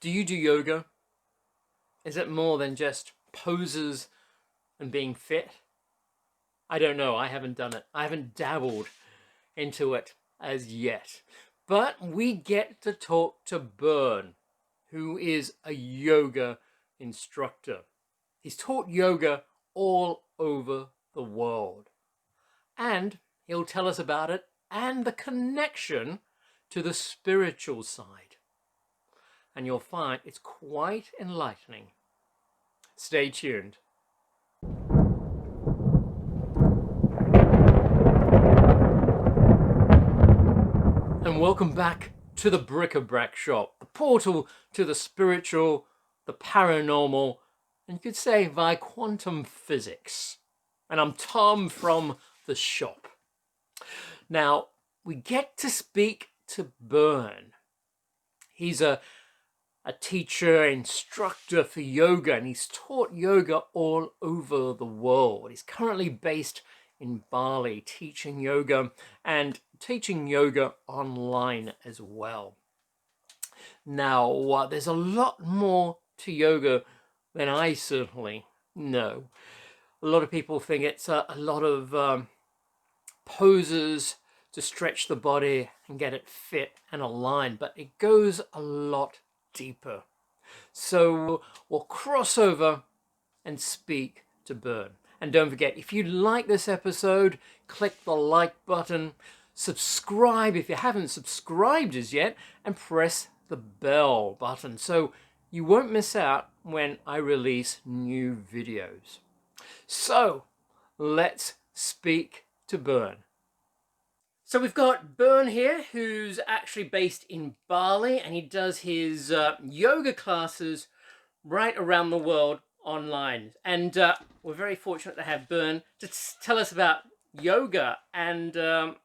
Do you do yoga? Is it more than just poses and being fit? I don't know. I haven't done it. I haven't dabbled into it as yet. But we get to talk to Bernd, who is a yoga instructor. He's taught yoga all over the world. And he'll tell us about it and the connection to the spiritual side. And you'll find it's quite enlightening. Stay tuned. And welcome back to the Brac Shop, the portal to the spiritual, the paranormal, and you could say via quantum physics. And I'm Tom from the shop. Now, we get to speak to Bernd. He's a teacher, instructor for yoga, and he's taught yoga all over the world. He's currently based in Bali, teaching yoga and teaching yoga online as well. Now, there's a lot more to yoga than I certainly know. A lot of people think it's a lot of poses to stretch the body and get it fit and aligned, but it goes a lot deeper. So we'll cross over and speak to Bernd. And don't forget, if you like this episode, click the like button, subscribe if you haven't subscribed as yet, and press the bell button so you won't miss out when I release new videos. So let's speak to Bernd. So we've got Bernd here, who's actually based in Bali, and he does his yoga classes right around the world online. And we're very fortunate to have Bernd to tell us about yoga and the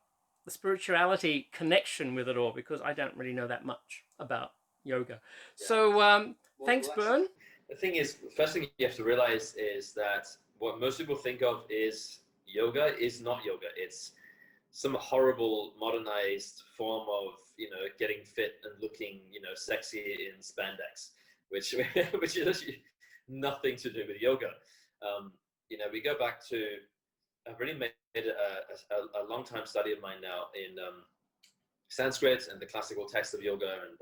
spirituality connection with it all, because I don't really know that much about yoga. Yeah. So thanks, Bernd. The thing is, first thing you have to realize is that what most people think of is yoga is not yoga. It's some horrible modernized form of, getting fit and looking, sexy in spandex, which is actually nothing to do with yoga. We go back to, I've really made a long time study of mine now in Sanskrit and the classical text of yoga, and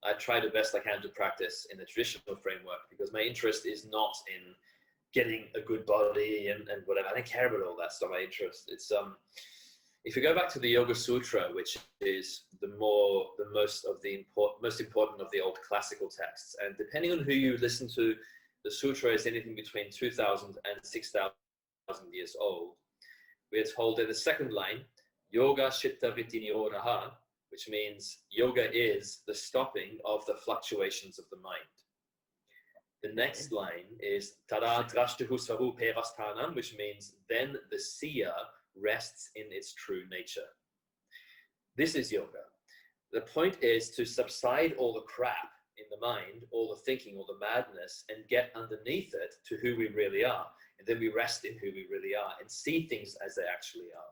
I try the best I can to practice in the traditional framework, because my interest is not in getting a good body and whatever. I don't care about all that stuff. My interest, it's if you go back to the Yoga Sutra, which is the most important of the old classical texts, and depending on who you listen to, the sutra is anything between 2,000 and 6,000 years old. We are told in the second line, Yoga Chitta Vritti Nirodha, which means yoga is the stopping of the fluctuations of the mind. The next line is Tada Drashtahu Swarupe Vasthanam, which means then the seer rests in its true nature. This is yoga. The point is to subside all the crap in the mind, all the thinking, all the madness, and get underneath it to who we really are. And then we rest in who we really are and see things as they actually are.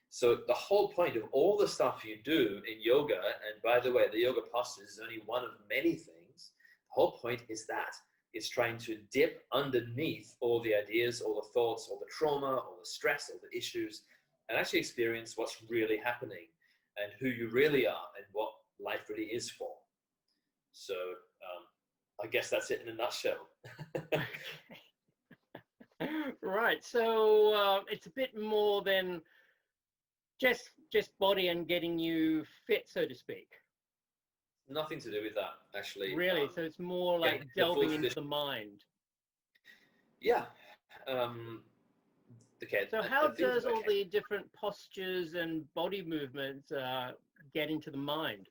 So the whole point of all the stuff you do in yoga, and by the way, the yoga postures is only one of many things. The whole point is that it's trying to dip underneath all the ideas, all the thoughts, all the trauma, all the stress, all the issues, and actually experience what's really happening and who you really are and what life really is for. So I guess that's it in a nutshell. Right. So it's a bit more than just body and getting you fit, so to speak. Nothing to do with that, actually. Really? So it's more like delving into the mind. Yeah. Okay. So how does all the different postures and body movements get into the mind?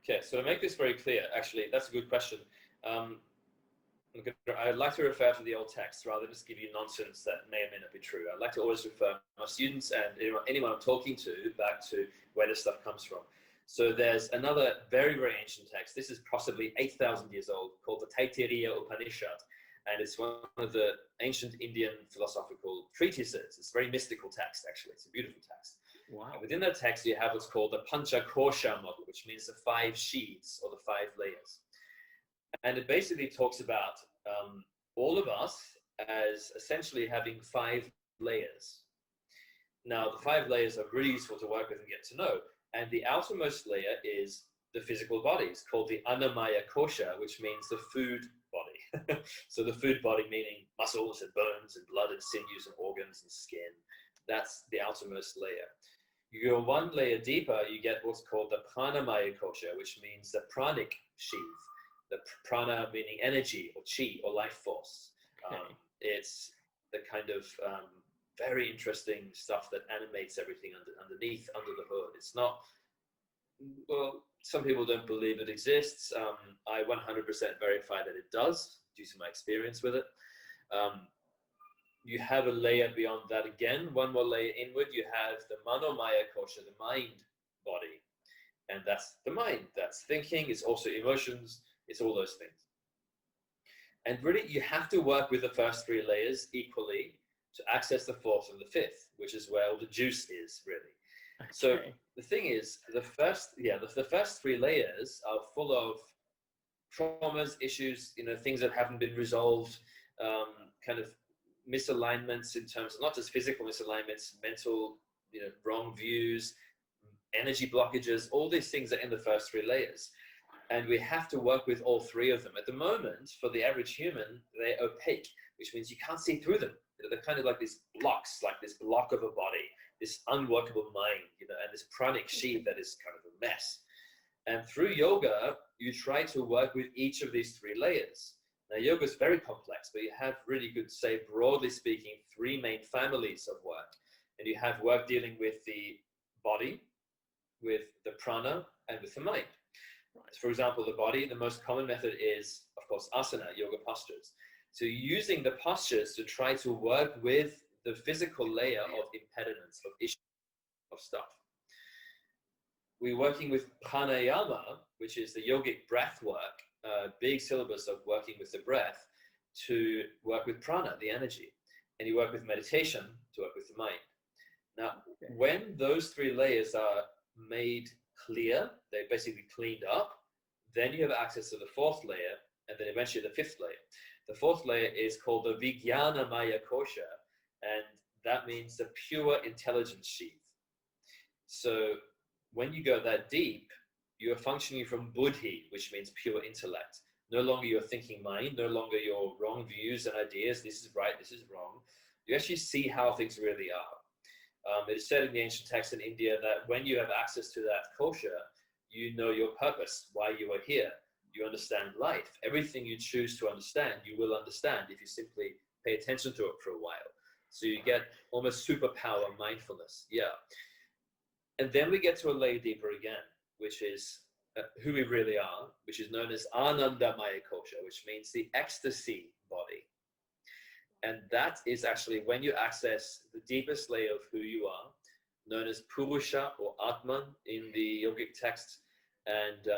Okay, so to make this very clear, actually, that's a good question. I'd like to refer to the old text rather than just give you nonsense that may or may not be true. I'd like to always refer my students and anyone I'm talking to back to where this stuff comes from. So there's another very, very ancient text. This is possibly 8,000 years old, called the Taittiriya Upanishad. And it's one of the ancient Indian philosophical treatises. It's a very mystical text, actually. It's a beautiful text. Wow. And within that text, you have what's called the Pancha Kosha model, which means the 5 sheaths or the 5 layers. And it basically talks about all of us as essentially having 5 layers. Now, the 5 layers are really useful to work with and get to know. And the outermost layer is the physical body. It's called the Annamaya Kosha, which means the food body. So the food body meaning muscles and bones and blood and sinews and organs and skin. That's the outermost layer. You go 1 layer deeper, you get what's called the Pranamaya Kosha, which means the pranic sheath. The prana meaning energy or chi or life force. Okay. It's the kind of very interesting stuff that animates everything underneath, under the hood. It's not, well, some people don't believe it exists. I 100% verify that it does due to my experience with it. You have a layer beyond that again, 1 more layer inward. You have the Manomaya Kosha, the mind body. And that's the mind. That's thinking. It's also emotions. It's all those things. And really, you have to work with the first 3 layers equally to access the 4th and the 5th, which is where all the juice is, really. Okay. So the thing is, the first 3 layers are full of traumas, issues, things that haven't been resolved, kind of misalignments in terms of not just physical misalignments, mental, wrong views, energy blockages. All these things are in the first 3 layers. And we have to work with all 3 of them. At the moment, for the average human, they're opaque, which means you can't see through them. They're kind of like these blocks, like this block of a body, this unworkable mind, and this pranic sheath that is kind of a mess. And through yoga, you try to work with each of these 3 layers. Now, yoga is very complex, but you have really good, say, broadly speaking, 3 main families of work. And you have work dealing with the body, with the prana, and with the mind. For example, the body, the most common method is, of course, asana, yoga postures. So using the postures to try to work with the physical layer of impediments, of issues, of stuff. We're working with pranayama, which is the yogic breath work, big syllabus of working with the breath to work with prana, the energy. And you work with meditation to work with the mind. Now, when those 3 layers are made clear, they're basically cleaned up, then you have access to the 4th layer, and then eventually the 5th layer. The 4th layer is called the Vijnanamaya Kosha, and that means the pure intelligence sheath. So when you go that deep, you're functioning from buddhi, which means pure intellect. No longer your thinking mind, no longer your wrong views and ideas, this is right, this is wrong. You actually see how things really are. It is said in the ancient texts in India that when you have access to that kosha, you know your purpose, why you are here. You understand life. Everything you choose to understand, you will understand if you simply pay attention to it for a while. So you get almost superpower mindfulness. Yeah. And then we get to a layer deeper again, which is who we really are, which is known as Anandamaya Kosha, which means the ecstasy body. And that is actually when you access the deepest layer of who you are, known as Purusha or Atman in the yogic texts. And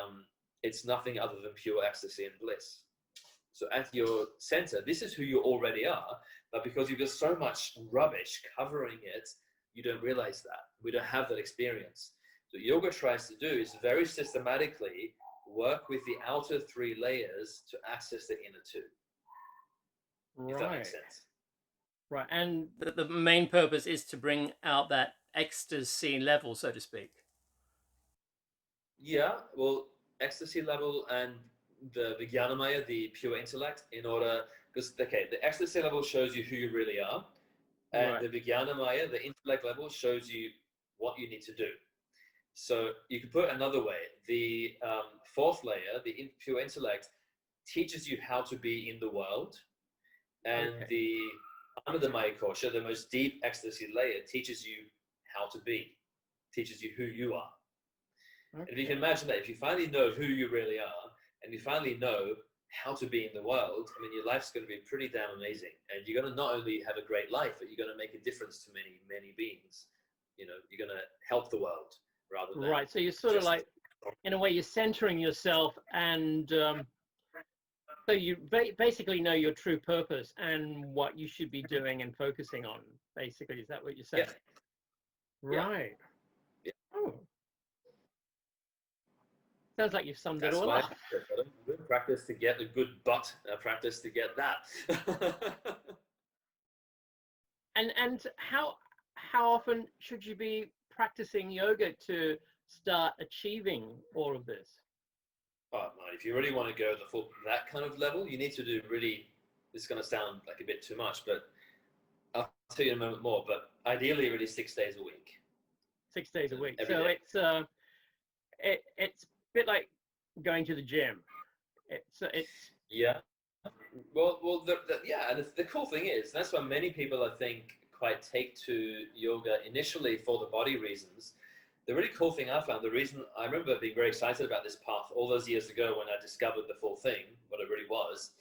it's nothing other than pure ecstasy and bliss. So at your center, this is who you already are, but because you've got so much rubbish covering it, you don't realize that. We don't have that experience. So yoga tries to do is very systematically work with the outer 3 layers to access the inner 2. If that makes sense. Right, and the main purpose is to bring out that ecstasy level, so to speak. Yeah, well, ecstasy level and the Vijnanamaya, the pure intellect, in order, because, okay, the ecstasy level shows you who you really are, and the Vijnanamaya, the intellect level, shows you what you need to do. So you can put it another way. The 4th layer, the pure intellect, teaches you how to be in the world, and the Anandamaya Kosha, the most deep ecstasy layer, teaches you how to be, teaches you who you are. And if you can imagine that, if you finally know who you really are, and you finally know how to be in the world, I mean, your life's going to be pretty damn amazing. And you're going to not only have a great life, but you're going to make a difference to many, many beings. You're going to help the world rather than... Right, so you're sort of like, in a way, you're centering yourself, and so you basically know your true purpose and what you should be doing and focusing on, basically. Is that what you're saying? Yeah. Right. Yeah. Oh. Sounds like you've summed it all up. practice to get a good butt, a practice to get that. And how often should you be practicing yoga to start achieving all of this? Oh, man, if you really want to go the full that kind of level, you need to do really. This is going to sound like a bit too much, but I'll tell you in a moment more. But ideally, really 6 days a week. 6 days a week. Every So day. it's a bit like going to the gym. It's Yeah. Well, yeah, and the cool thing is that's why many people I think quite take to yoga initially for the body reasons. The really cool thing I found, the reason I remember being very excited about this path all those years ago when I discovered the full thing, what it really was,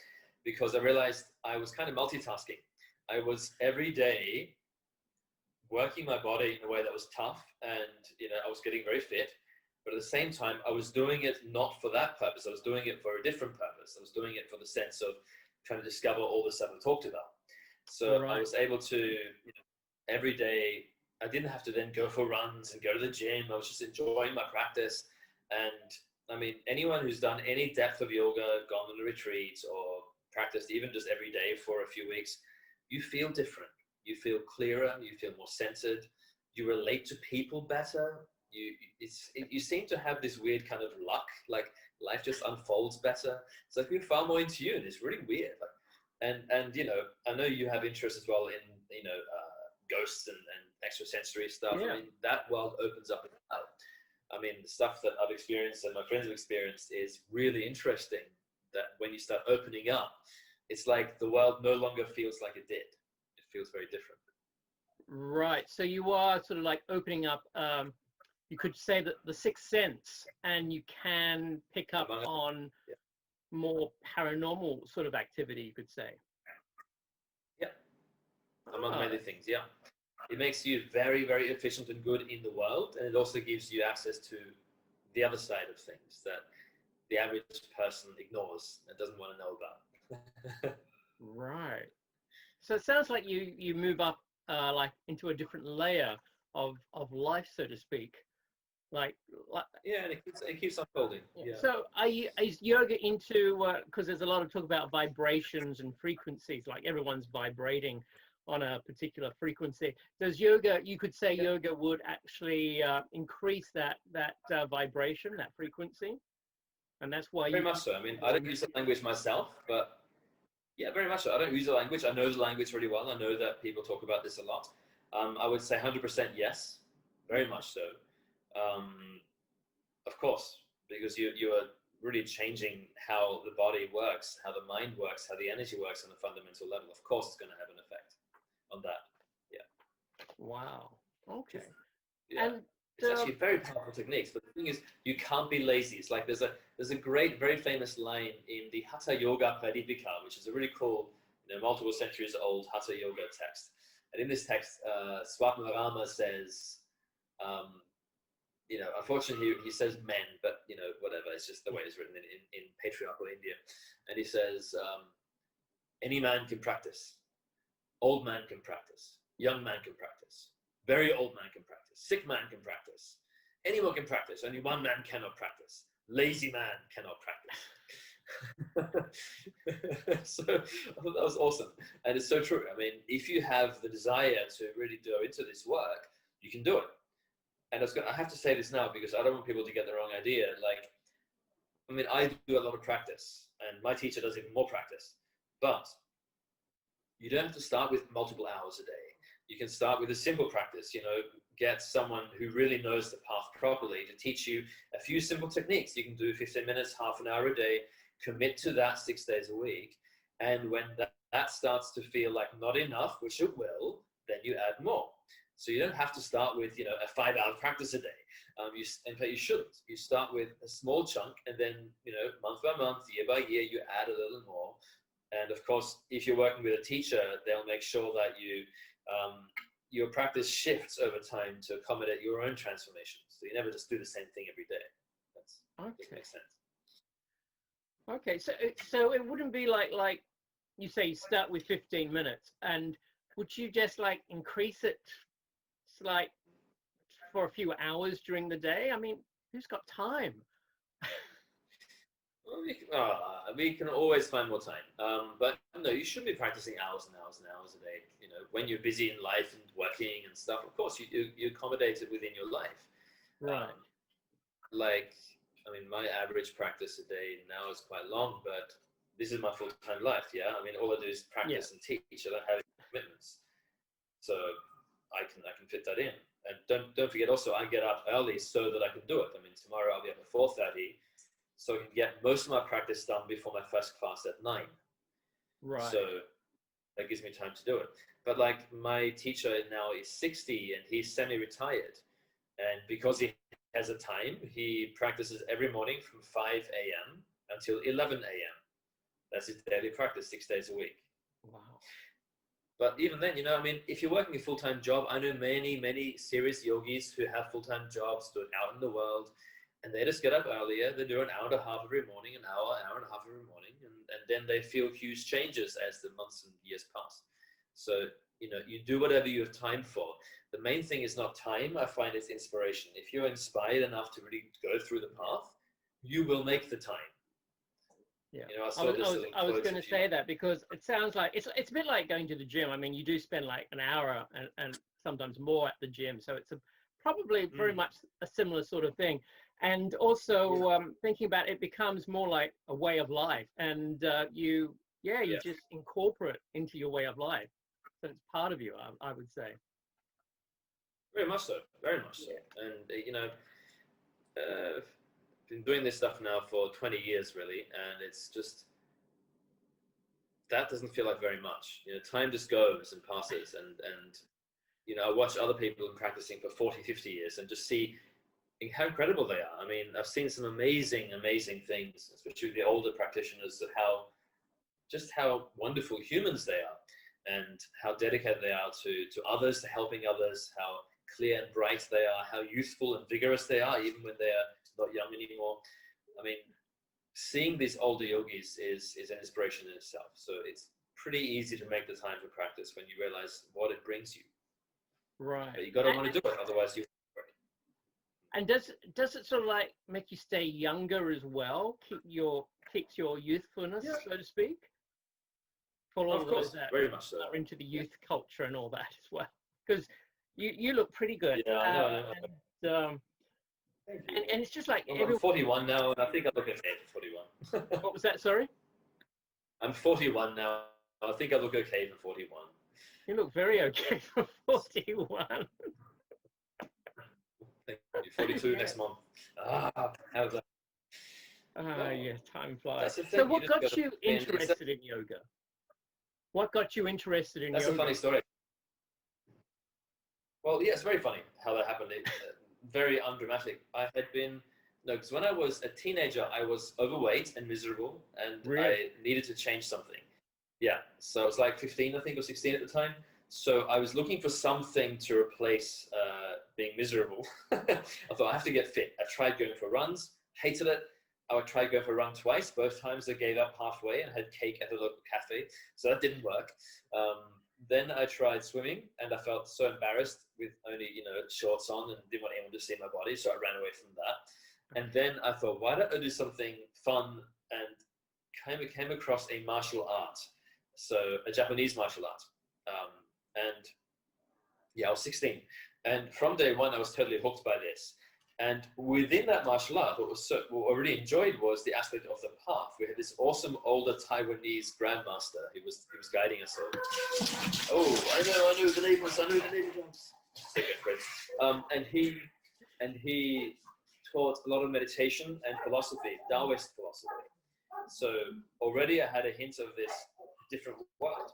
because I realized I was kind of multitasking. I was every day working my body in a way that was tough, and I was getting very fit. But at the same time, I was doing it not for that purpose. I was doing it for a different purpose. I was doing it for the sense of trying to discover all the stuff I talked about. So Right. I was able to, every day, I didn't have to then go for runs and go to the gym. I was just enjoying my practice. And I mean, anyone who's done any depth of yoga, gone on a retreat or practiced even just every day for a few weeks, you feel different. You feel clearer. You feel more centered. You relate to people better. You seem to have this weird kind of luck, like life just unfolds better. It's like you're far more in tune. It's really weird. Like, and I know you have interest as well in ghosts and extrasensory stuff. Yeah. I mean, that world opens up. I mean, the stuff that I've experienced and my friends have experienced is really interesting. That when you start opening up, it's like the world no longer feels like it did. It feels very different. Right. So you are sort of like opening up, you could say that the sixth sense, and you can pick up on more paranormal sort of activity, you could say. Yeah. Among many things, yeah. It makes you very, very efficient and good in the world, and it also gives you access to the other side of things that the average person ignores and doesn't want to know about. Right. So it sounds like you move up like into a different layer of life, so to speak. Like yeah, and it keeps unfolding. Yeah. So is yoga into, because there's a lot of talk about vibrations and frequencies, like everyone's vibrating on a particular frequency. Does yoga, you could say yoga would actually increase that vibration, that frequency? And that's why very much so. I mean, I don't use the language myself, but yeah, very much so. I don't use the language. I know the language really well. I know that people talk about this a lot. I would say 100% yes, very much so. Of course, because you are really changing how the body works, how the mind works, how the energy works on a fundamental level. Of course, it's going to have an effect on that. Yeah. Wow. Okay. Yeah. And it's actually very powerful techniques. But the thing is, you can't be lazy. It's like there's a great, very famous line in the Hatha Yoga Pradipika, which is a really cool, multiple centuries old Hatha Yoga text. And in this text, Swapnarama says, unfortunately he says men, but whatever. It's just the way it's written in patriarchal India. And he says, any man can practice. Old man can practice. Young man can practice. Very old man can practice. Sick man can practice. Anyone can practice. Only one man cannot practice. Lazy man cannot practice. So I thought that was awesome. And it's so true. I mean, if you have the desire to really go into this work, you can do it. And I have to say this now because I don't want people to get the wrong idea. Like, I mean, I do a lot of practice and my teacher does even more practice, but you don't have to start with multiple hours a day. You can start with a simple practice, get someone who really knows the path properly to teach you a few simple techniques. You can do 15 minutes, half an hour a day, commit to that 6 days a week. And when that starts to feel like not enough, which it will, then you add more. So you don't have to start with, a 5-hour practice a day. In fact, you shouldn't. You start with a small chunk and then, month by month, year by year, you add a little more. And of course, if you're working with a teacher, they'll make sure that your practice shifts over time to accommodate your own transformation. So you never just do the same thing every day. That makes sense. Okay, so it wouldn't be like you say you start with 15 minutes, and would you just like increase it like for a few hours during the day? I mean, who's got time? Well, we can always find more time. But no, you shouldn't be practicing hours and hours and hours a day. You know, when you're busy in life and working and stuff, of course, you accommodate it within your life. Right. Like, I mean, my average practice a day now is quite long, but this is my full-time life. Yeah, I mean, all I do is practice and teach. I don't have any commitments, so I can fit that in. And don't forget also, I get up early so that I can do it. I mean, tomorrow I'll be up at 4:30, so I can get most of my practice done before my first class at 9. Right. So that gives me time to do it. But like my teacher now is 60 and he's semi-retired, and because he has a time, he practices every morning from 5 a.m. until 11 a.m. That's his daily practice, 6 days a week. Wow. But even then, you know, I mean, if you're working a full-time job, I know many serious yogis who have full-time jobs, do it out in the world, and they just get up earlier. They do an hour and a half every morning, an hour and a half every morning, and then they feel huge changes as the months and years pass. So, you know, you do whatever you have time for. The main thing is not time. I find it's inspiration. If you're inspired enough to really go through the path, you will make the time. Yeah, You know, I was going to say that because it sounds like it's a bit like going to the gym. I mean, you do spend like an hour and sometimes more at the gym, so it's probably very much a similar sort of thing. And also thinking about it becomes more like a way of life, and you just incorporate into your way of life, so it's part of you. I would say. Very much so, very much so. And you know, been doing this stuff now for 20 years really, and it's just, that doesn't feel like very much. You know, time just goes and passes, and you know, I watch other people practicing for 40, 50 years and just see how incredible they are. I mean, I've seen some amazing things, especially the older practitioners, of how wonderful humans they are, and how dedicated they are to others, to helping others, how clear and bright they are, how youthful and vigorous they are, even when they are not young anymore. I mean, seeing these older yogis is an inspiration in itself. So it's pretty easy to make the time for practice when you realize what it brings you. Right. But you got to want to do it, otherwise you. And does it sort of like make you stay younger as well? Keeps your youthfulness, so to speak? For all of course, that very much so. are into the youth culture and all that as well, because you look pretty good. Yeah, I know. And it's just like I'm 41 now, and I think I look okay for 41. What was that? Sorry. I'm 41 now. I think I look okay for 41. You look very okay for 41. Thank you. 42 next month. How's that? Yeah, time flies. So what got you interested in yoga? What got you interested in yoga? That's a funny story. Well, yeah, it's very funny how that happened. Very undramatic. Because when I was a teenager, I was overweight and miserable, and I needed to change something. Yeah, so I was like 15, I think, or 16 at the time. So I was looking for something to replace being miserable. I thought I have to get fit. I tried going for runs, hated it. I would try going for a run twice. Both times I gave up halfway and had cake at the local cafe. So that didn't work. Then I tried swimming, and I felt so embarrassed with only, shorts on, and didn't want anyone to see my body. So I ran away from that. And then I thought, why don't I do something fun, and came across a martial art. So a Japanese martial art. I was 16. And from day one, I was totally hooked by this. And within that martial art, what I really enjoyed was the aspect of the path. We had this awesome older Taiwanese grandmaster. He was guiding us all. Oh, I know the neighbors. And he taught a lot of meditation and philosophy, Taoist philosophy. So already I had a hint of this different world.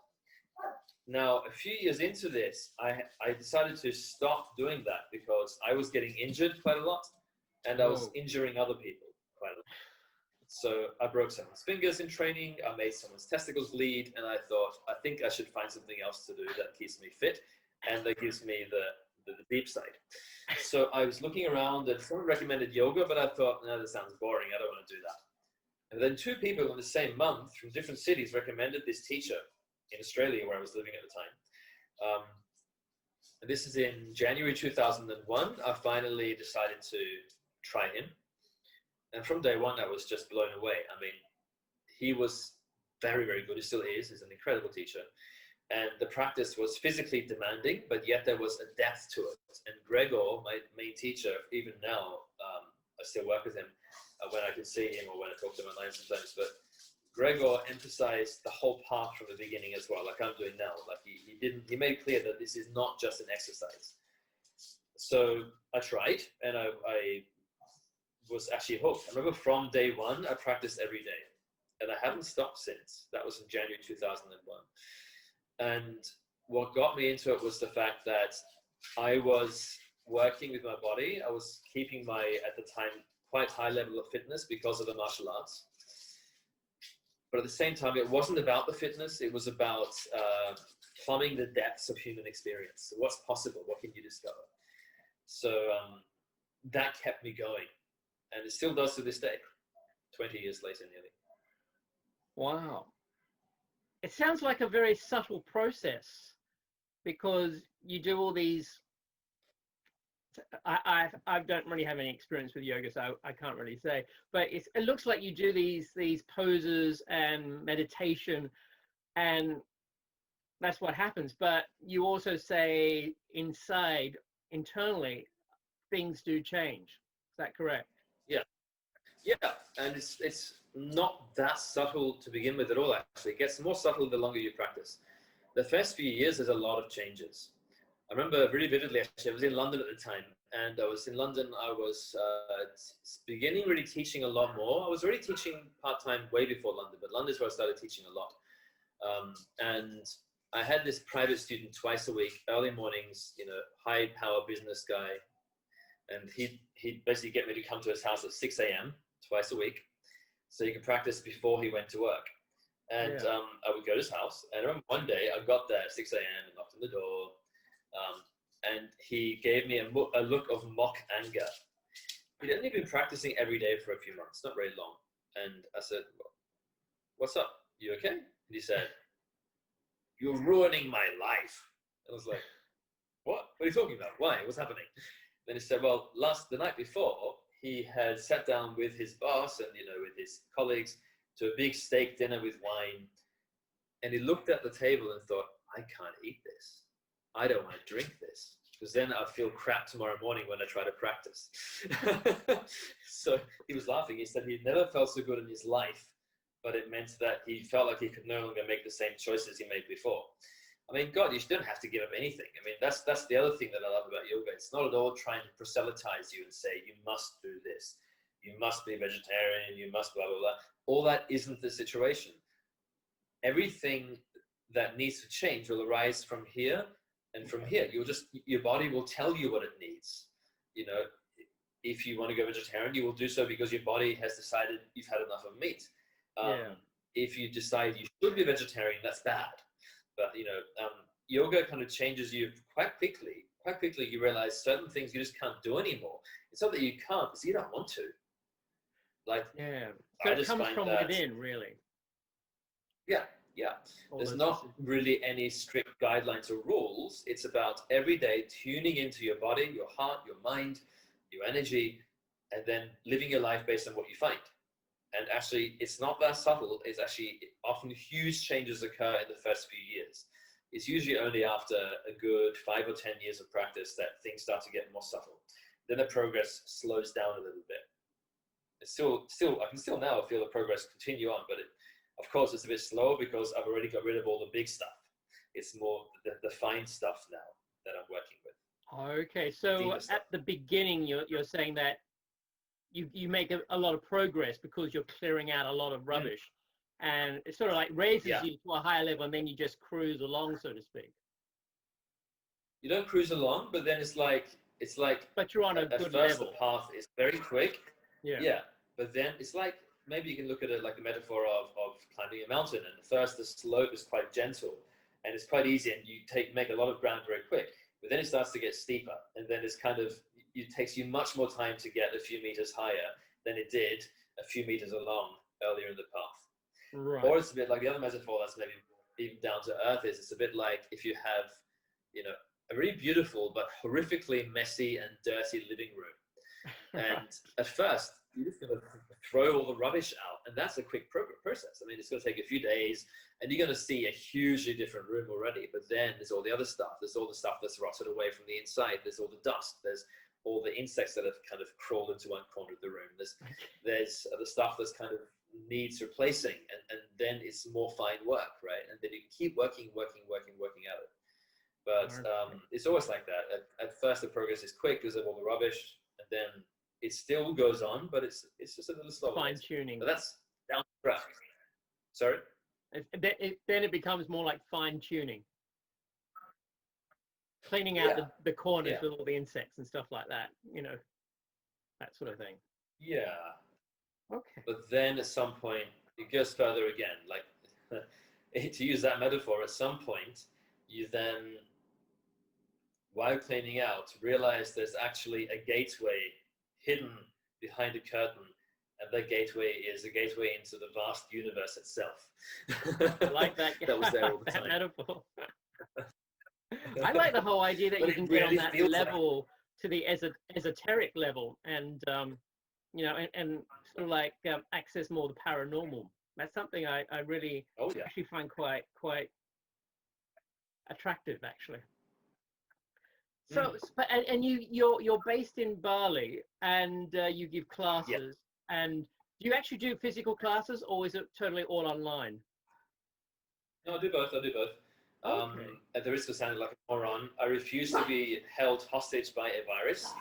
Now, a few years into this, I decided to stop doing that because I was getting injured quite a lot, and I was injuring other people quite a lot. So I broke someone's fingers in training, I made someone's testicles bleed, and I thought, I think I should find something else to do that keeps me fit, and that gives me the deep side. So I was looking around, and someone recommended yoga, but I thought, no, that sounds boring, I don't want to do that. And then two people in the same month from different cities recommended this teacher in Australia, where I was living at the time. This is in January 2001. I finally decided to try him. And from day one, I was just blown away. I mean, he was very, very good. He still is. He's an incredible teacher. And the practice was physically demanding, but yet there was a depth to it. And Gregor, my main teacher, even now, I still work with him when I can see him or when I talk to him online sometimes. But Gregor emphasized the whole path from the beginning as well, like I'm doing now. Like he made clear that this is not just an exercise. So I tried, and I was actually hooked. I remember from day one, I practiced every day, and I haven't stopped since. That was in January 2001. And what got me into it was the fact that I was working with my body. I was keeping my, at the time, quite high level of fitness because of the martial arts. But at the same time, it wasn't about the fitness. It was about plumbing the depths of human experience. So what's possible? What can you discover? So that kept me going. And it still does to this day, 20 years later nearly. Wow. It sounds like a very subtle process, because you do all these. I don't really have any experience with yoga, so I can't really say. But it looks like you do these poses and meditation, and that's what happens. But you also say internally, things do change. Is that correct? Yeah, and it's not that subtle to begin with at all, actually. It gets more subtle the longer you practice. The first few years, there's a lot of changes. I remember really vividly, actually, I was in London at the time, and I was in London, I was beginning really teaching a lot more. I was already teaching part-time way before London, but London is where I started teaching a lot. And I had this private student twice a week, early mornings, high-power business guy, and he'd basically get me to come to his house at 6 a.m. twice a week, so he could practice before he went to work. And I would go to his house, and I remember one day I got there at 6 a.m. and knocked on the door, and he gave me a look of mock anger. He'd only been practicing every day for a few months, not very long. And I said, "What's up? You okay?" And he said, "You're ruining my life." And I was like, "What? What are you talking about? Why? What's happening?" Then he said, "Well, the night before, he had sat down with his boss and with his colleagues to a big steak dinner with wine, and he looked at the table and thought, I can't eat this. I don't want to drink this, because then I'll feel crap tomorrow morning when I try to practice." So he was laughing. He said he'd never felt so good in his life, but it meant that he felt like he could no longer make the same choices he made before. I mean, God, you don't have to give up anything. I mean, that's the other thing that I love about yoga. It's not at all trying to proselytize you and say, you must do this. You must be vegetarian. You must blah, blah, blah. All that isn't the situation. Everything that needs to change will arise from here and from here. Your body will tell you what it needs. If you want to go vegetarian, you will do so because your body has decided you've had enough of meat. If you decide you should be vegetarian, that's bad. But yoga kind of changes you quite quickly. Quite quickly, you realize certain things you just can't do anymore. It's not that you can't, it's you don't want to. So it comes from within, really. Yeah. There's not really any strict guidelines or rules. It's about every day tuning into your body, your heart, your mind, your energy, and then living your life based on what you find. And actually, it's not that subtle. It's actually often huge changes occur in the first few years. It's usually only after a good 5 or 10 years of practice that things start to get more subtle. Then the progress slows down a little bit. It's I can still now feel the progress continue on, but of course it's a bit slow because I've already got rid of all the big stuff. It's more the fine stuff now that I'm working with. Okay, so at the beginning, you're saying that you make a lot of progress because you're clearing out a lot of rubbish, and it sort of like raises you to a higher level, and then you just cruise along, so to speak. You don't cruise along, but then it's like. But you're on a good level. The path is very quick. Yeah. But then it's like, maybe you can look at it like the metaphor of climbing a mountain. And at first the slope is quite gentle, and it's quite easy, and you make a lot of ground very quick. But then it starts to get steeper, and then it takes you much more time to get a few meters higher than it did a few meters along earlier in the path. Right. Or it's a bit like the other metaphor that's maybe even down to earth it's a bit like if you have, a really beautiful but horrifically messy and dirty living room. And at first, you're just going to throw all the rubbish out, and that's a quick process. I mean, it's going to take a few days, and you're going to see a hugely different room already. But then there's all the other stuff. There's all the stuff that's rotted away from the inside. There's all the dust. There's all the insects that have kind of crawled into one corner of the room. There's the stuff that's kind of needs replacing, and then it's more fine work, right? And then you can keep working at it. But it's always like that. At first, the progress is quick because of all the rubbish, and then it still goes on, but it's just a little slower. Fine tuning. But that's down the track. Sorry? Then it becomes more like fine tuning. Cleaning out the corners with all the insects and stuff like that, you know, that sort of thing. Yeah. Okay. But then at some point, it goes further again. Like, to use that metaphor, at some point, you then, while cleaning out, realize there's actually a gateway hidden behind a curtain, and that gateway is a gateway into the vast universe itself. I like that. That was there all the time. Metaphor. I like the whole idea that you can get on that level to the esoteric level, and you know, and sort of like access more the paranormal. That's something I really actually find quite attractive, actually. So, and you're based in Bali, and you give classes, and do you actually do physical classes, or is it totally all online? No, I do both. Okay. At the risk of sounding like a moron, I refuse to be held hostage by a virus.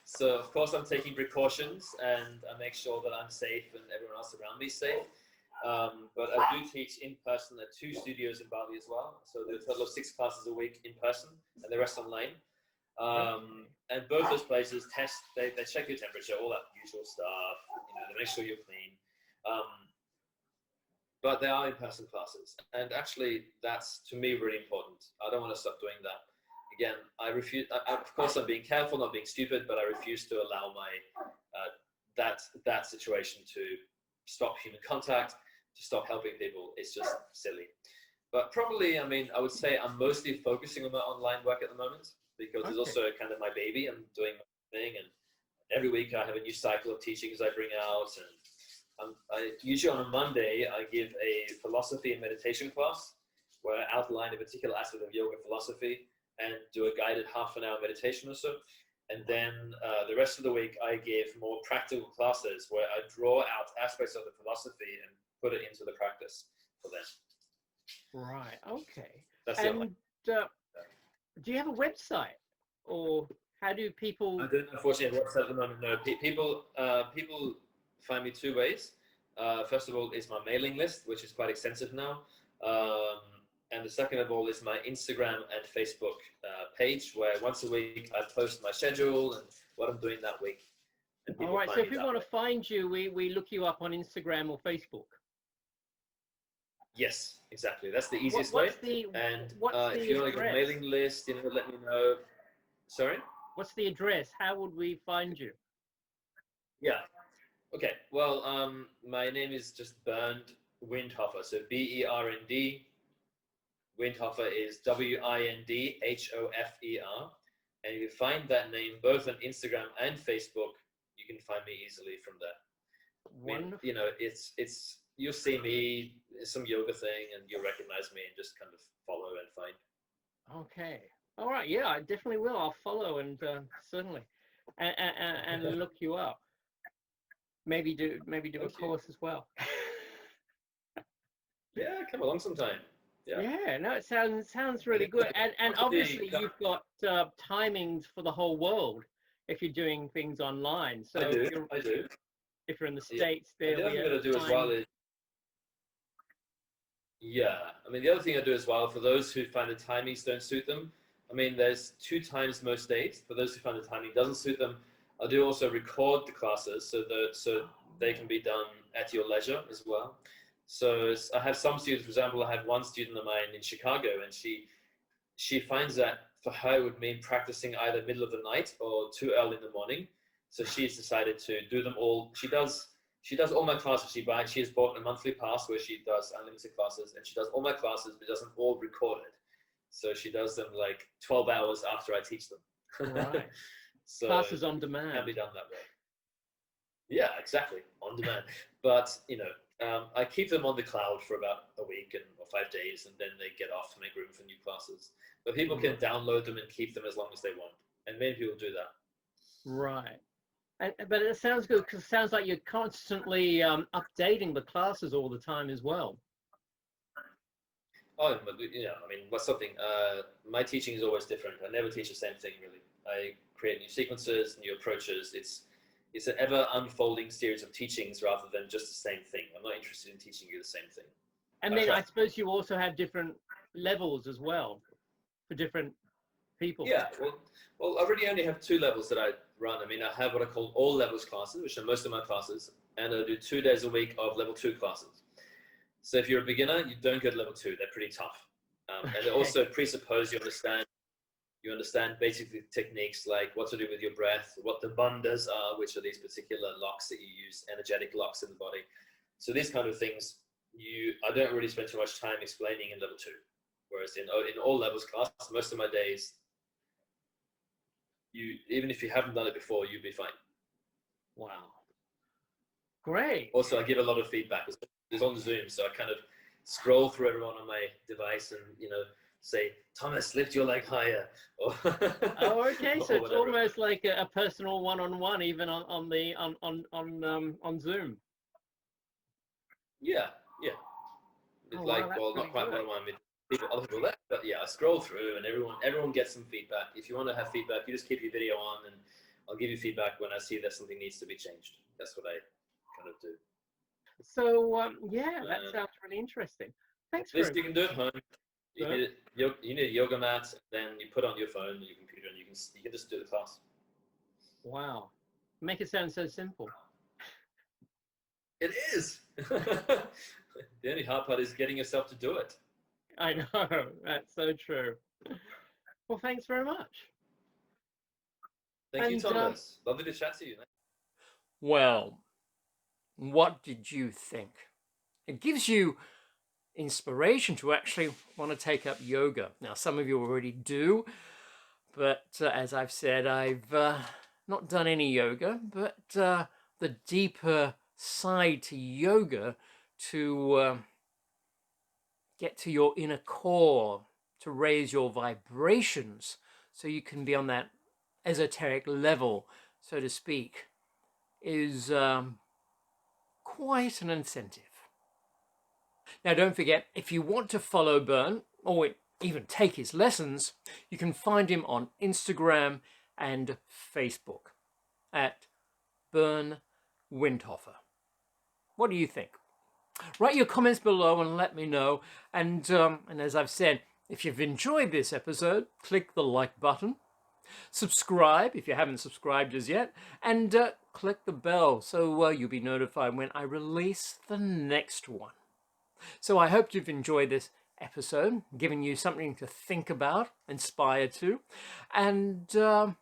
So, of course, I'm taking precautions, and I make sure that I'm safe and everyone else around me is safe. But I do teach in person at 2 studios in Bali as well. So there's a total of 6 classes a week in person, and the rest online. And both those places they check your temperature, all that usual stuff. You know, they make sure you're clean. But they are in-person classes, and actually, that's to me really important. I don't want to stop doing that. Again, I refuse. Of course, I'm being careful, not being stupid, but I refuse to allow my that situation to stop human contact, to stop helping people. It's just silly. But probably, I mean, I would say I'm mostly focusing on my online work at the moment, because it's also kind of my baby. I'm doing my thing, and every week I have a new cycle of teachings I bring out, and usually on a Monday, I give a philosophy and meditation class where I outline a particular aspect of yoga philosophy and do a guided half-an-hour meditation or so. And then the rest of the week, I give more practical classes where I draw out aspects of the philosophy and put it into the practice for them. Right. Okay. That's and do you have a website, or how do people? I don't unfortunately have a website at the moment. No, people find me 2 ways. First of all is my mailing list, which is quite extensive now. And the second of all is my Instagram and Facebook page, where once a week I post my schedule and what I'm doing that week. All right, so if we want to find you, we look you up on Instagram or Facebook. Yes, exactly. That's the easiest way. And if you're like a mailing list, you know, let me know. Sorry? What's the address? How would we find you? Yeah. Okay, well, my name is just Bernd Windhofer, so Bernd. Windhofer is Windhofer, and if you find that name both on Instagram and Facebook, you can find me easily from there. Wonderful. I mean, you know, it's you'll see me, some yoga thing, and you'll recognize me and just kind of follow and find. Okay, all right, yeah, I definitely will. I'll follow and certainly, and look you up. Maybe do a course as well. Yeah, come along sometime. Yeah, no, it sounds really good. And obviously you've got timings for the whole world if you're doing things online. So I do. If you're in the States, the other thing that I do as well is I mean, the other thing I do as well, for those who find the timings don't suit them, I mean, there's 2 times most days. For those who find the timing doesn't suit them, I do also record the classes so they can be done at your leisure as well. So I have some students, for example, I have one student of mine in Chicago, and she finds that for her it would mean practicing either middle of the night or too early in the morning. So she's decided to do them all. She does all my classes. She has bought a monthly pass where she does unlimited classes, and she does all my classes, but doesn't all recorded. So she does them like 12 hours after I teach them. Right. So classes on demand. Can be done that way. Yeah, exactly, on demand. But I keep them on the cloud for about a week or 5 days, and then they get off to make room for new classes. But people can download them and keep them as long as they want, and many people do that. Right. But it sounds good because it sounds like you're constantly updating the classes all the time as well. Oh, but I mean, what's something? My teaching is always different. I never teach the same thing, really. I create new sequences, new approaches. It's an ever unfolding series of teachings rather than just the same thing. I'm not interested in teaching you the same thing. And then I suppose you also have different levels as well for different people. Yeah, well, I really only have 2 levels that I run. I mean, I have what I call all levels classes, which are most of my classes, and I do 2 days a week of level 2 classes. So if you're a beginner, you don't go to level 2. They're pretty tough, and they also presuppose you understand basically techniques like what to do with your breath, what the bandhas are, which are these particular locks that you use, energetic locks in the body. So these kind of things, I don't really spend too much time explaining in level 2. Whereas in all levels class, most of my days, even if you haven't done it before, you'll be fine. Wow. Great. Also, I give a lot of feedback. It's on Zoom, so I kind of scroll through everyone on my device and say, Thomas, lift your leg higher. Or Oh, okay. So it's whatever. almost like a personal one-on-one, even on Zoom. Yeah. It's not quite one-on-one with other people there, but yeah, I scroll through and everyone gets some feedback. If you want to have feedback, you just keep your video on and I'll give you feedback when I see that something needs to be changed. That's what I kind of do. So yeah, that sounds really interesting. Thanks This very you can do at home. You much. need a yoga mat, then you put on your phone and your computer, and you can just do the class. Wow, make it sound so simple. It is. The only hard part is getting yourself to do it. I know, that's so true. Well, thanks very much. Thank you, Thomas. Lovely to chat to you. Well, what did you think? It gives you inspiration to actually want to take up yoga. Now, some of you already do, but as I've said, I've not done any yoga, but the deeper side to yoga to get to your inner core, to raise your vibrations so you can be on that esoteric level, so to speak, is quite an incentive. Now, don't forget, if you want to follow Bernd or even take his lessons, you can find him on Instagram and Facebook at Bernd Windhofer. What do you think? Write your comments below and let me know. And as I've said, if you've enjoyed this episode, click the like button. Subscribe if you haven't subscribed as yet. And click the bell so you'll be notified when I release the next one. So I hope you've enjoyed this episode, giving you something to think about, inspire to. And till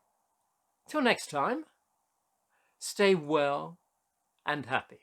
next time, stay well and happy.